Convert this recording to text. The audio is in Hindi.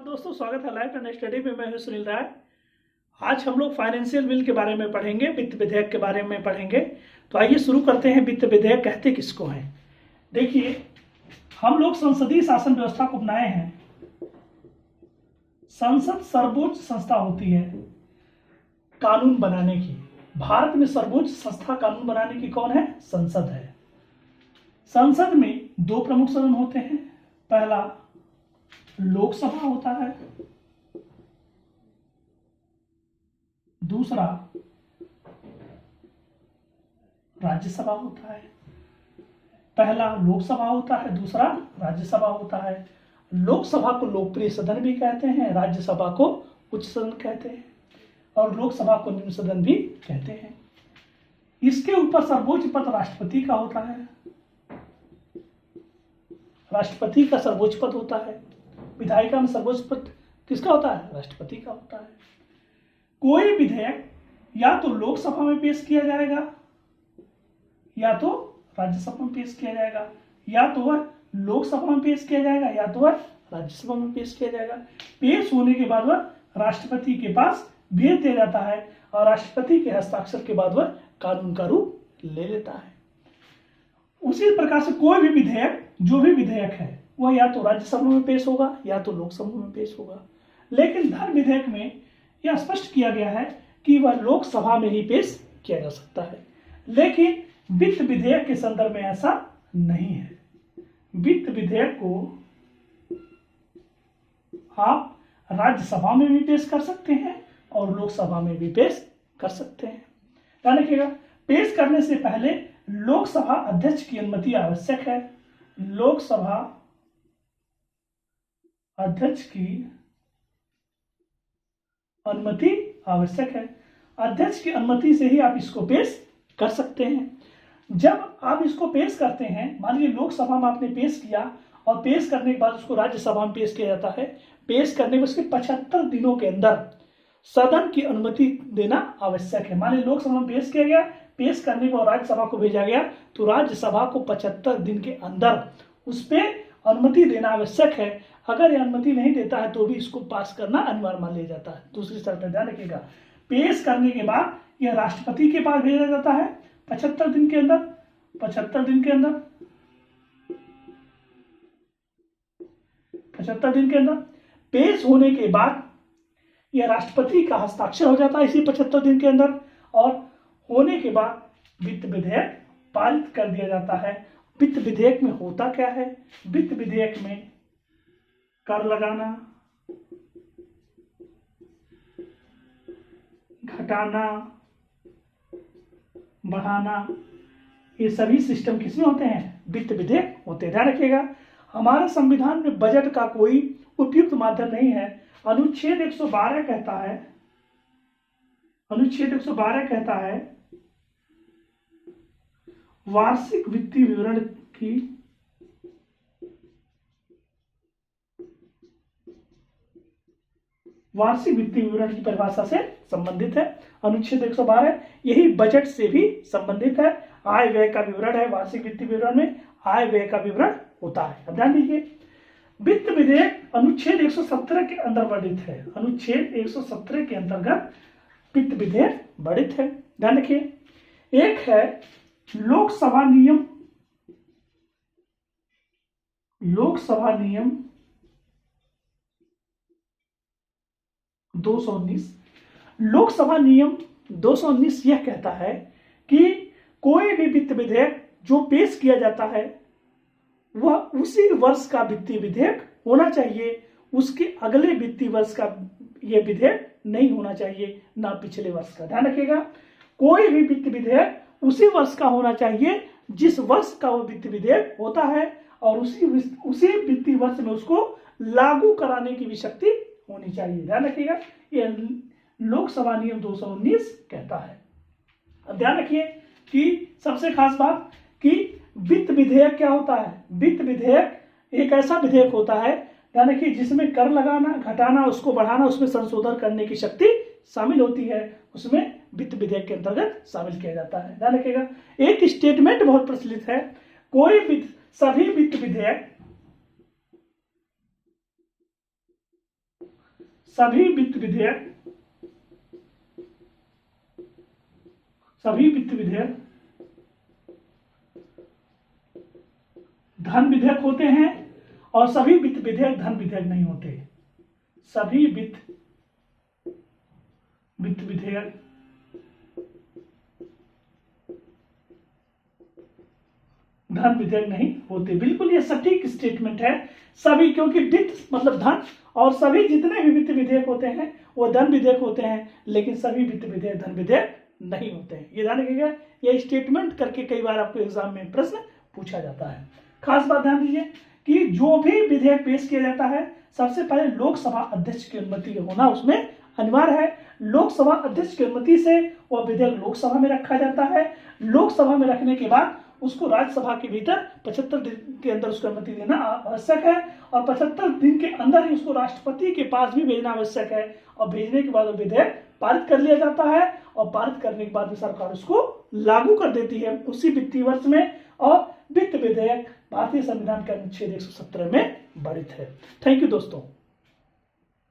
दोस्तों, स्वागत है लाइफ एंड स्टडी में। मैं हूं सुनील राय। आज हम लोग फाइनेंशियल बिल के बारे में पढ़ेंगे, वित्त विधेयक के बारे में पढ़ेंगे। तो आइए शुरू करते हैं। वित्त विधेयक कहते किसको हैं? देखिए, हम लोग संसदीय शासन व्यवस्था को बनाए हैं। संसद सर्वोच्च संस्था होती है कानून बनाने की। भारत में सर्वोच्च संस्था कानून बनाने की कौन है? संसद है। संसद में दो प्रमुख सदन होते हैं। पहला लोकसभा होता है, दूसरा राज्यसभा होता है। पहला लोकसभा होता है, दूसरा राज्यसभा होता है। लोकसभा को लोकप्रिय सदन भी कहते हैं, राज्यसभा को उच्च सदन कहते हैं और लोकसभा को निम्न सदन भी कहते हैं। इसके ऊपर सर्वोच्च पद राष्ट्रपति का होता है। राष्ट्रपति का सर्वोच्च पद होता है। विधायिका में सर्वोच्च पद किसका होता है? राष्ट्रपति का होता है। कोई विधेयक या तो लोकसभा में पेश किया जाएगा या तो राज्यसभा में पेश किया जाएगा, या तो वह लोकसभा में पेश किया जाएगा या तो वह राज्यसभा में पेश किया जाएगा। पेश होने के बाद वह राष्ट्रपति के पास भेज दिया जाता है और राष्ट्रपति के हस्ताक्षर के बाद वह कानून का रूप ले लेता है। उसी प्रकार से कोई भी विधेयक, जो भी विधेयक है, वह या तो राज्यसभा में पेश होगा या तो लोकसभा में पेश होगा। लेकिन धन विधेयक में यह स्पष्ट किया गया है कि वह लोकसभा में ही पेश किया जा सकता है। लेकिन वित्त विधेयक के संदर्भ में ऐसा नहीं है। वित्त विधेयक को आप राज्यसभा में भी पेश कर सकते हैं और लोकसभा में भी पेश कर सकते हैं। ध्यान रखिएगा, पेश करने से पहले लोकसभा अध्यक्ष की अनुमति आवश्यक है। लोकसभा अध्यक्ष की अनुमति आवश्यक है। अध्यक्ष की अनुमति से ही आप इसको पेश कर सकते हैं। जब आप इसको पेश करते हैं, मान लीजिए लोकसभा में आपने पेश किया और पेश करने के बाद उसको राज्यसभा में पेश किया जाता है। पेश करने के उसके 75 दिनों के अंदर सदन की अनुमति देना आवश्यक है। मान लीजिए लोकसभा में पेश किया गया, पेश करने को राज्यसभा को भेजा गया, तो राज्यसभा को 75 दिन के अंदर उस पर अनुमति देना आवश्यक है। अगर यह अनुमति नहीं देता है तो भी इसको पास करना अनिवार्य मान लिया जाता है। दूसरी शर्त ध्यान रखिएगा, पेश करने के बाद यह राष्ट्रपति के पास भेजा जाता है 75 दिन के अंदर। 75 दिन के अंदर 75 दिन के अंदर पेश होने के बाद यह राष्ट्रपति का हस्ताक्षर हो जाता है इसी 75 दिन के अंदर, और होने के बाद वित्त विधेयक पारित कर दिया जाता है। वित्त विधेयक में होता क्या है? वित्त विधेयक में कर लगाना, घटाना, बढ़ाना, ये सभी सिस्टम किसमें होते हैं? वित्त विधेयक होते हैं। ध्यान रखिएगा, हमारे संविधान में बजट का कोई उपयुक्त माध्यम नहीं है। अनुच्छेद 112 कहता है, अनुच्छेद 112 कहता है वार्षिक वित्तीय विवरण की वार्षिक वित्तीय विवरण की परिभाषा से संबंधित है। अनुच्छेद 112 यही बजट से भी संबंधित है। आय व्यय का विवरण है, वार्षिक वित्तीय विवरण में आय व्यय का विवरण होता है। अब ध्यान दीजिए, वित्त विधेयक अनुच्छेद 117 के अंदर वर्णित है। अनुच्छेद 117 के अंतर्गत वित्त विधेयक वर्णित है। ध्यान रखिए, एक है लोकसभा नियम, लोकसभा नियम 219। लोकसभा नियम 219 यह कहता है कि कोई भी वित्त विधेयक जो पेश किया जाता है वह उसी वर्ष का वित्तीय विधेयक होना चाहिए। उसके अगले वित्तीय वर्ष का यह विधेयक नहीं होना चाहिए, ना पिछले वर्ष का। ध्यान रखिएगा, कोई भी वित्त विधेयक उसी वर्ष का होना चाहिए जिस वर्ष का वो वित्त विधेयक होता है, और उसी वित्तीय वर्ष में उसको लागू कराने की भी शक्ति होनी चाहिए। ध्यान रखिएगा, यह लोकसभा नियम 219 कहता है। अब ध्यान रखिए कि सबसे खास बात कि वित्त विधेयक क्या होता है? वित्त विधेयक एक ऐसा विधेयक होता है, ध्यान रखिए, जिसमें कर लगाना, घटाना, उसको बढ़ाना, उसमें संशोधन करने की शक्ति शामिल होती है। उसमें वित्त विधेयक के अंतर्गत शामिल किया जाता है। ध्यान रखिएगा, एक स्टेटमेंट बहुत प्रचलित है, सभी वित्त विधेयक सभी वित्त विधेयक धन विधेयक होते हैं और सभी वित्त विधेयक धन विधेयक नहीं होते। सभी वित्त विधेयक धन विधेयक नहीं होते। बिल्कुल ये सटीक स्टेटमेंट है। सभी, क्योंकि वित्त मतलब धन और सभी जितने भी वित्त विधेयक होते हैं वो धन विधेयक होते हैं, लेकिन सभी वित्त विधेयक धन विधेयक नहीं होते हैं। ये ध्यान रखिएगा, ये स्टेटमेंट करके कई बार आपको एग्जाम में प्रश्न पूछा जाता है। खास बात ध्यान दीजिए कि जो भी विधेयक पेश किया जाता है सबसे पहले लोकसभा अध्यक्ष की अनुमति होना उसमें अनिवार्य है। लोकसभा अध्यक्ष की अनुमति से वह विधेयक लोकसभा में रखा जाता है। लोकसभा में रखने के बाद उसको राज्यसभा के भीतर 75 दिन के अंदर उसको अनुमति देना आवश्यक है और 75 दिन के अंदर ही उसको राष्ट्रपति के पास भी भेजना आवश्यक है और भेजने के बाद वो विधेयक पारित कर लिया जाता है और पारित करने के बाद सरकार उसको लागू कर देती है उसी वित्तीय वर्ष में। और वित्त विधेयक भारतीय संविधान के अनुच्छेद 117 में वर्णित है। थैंक यू दोस्तों।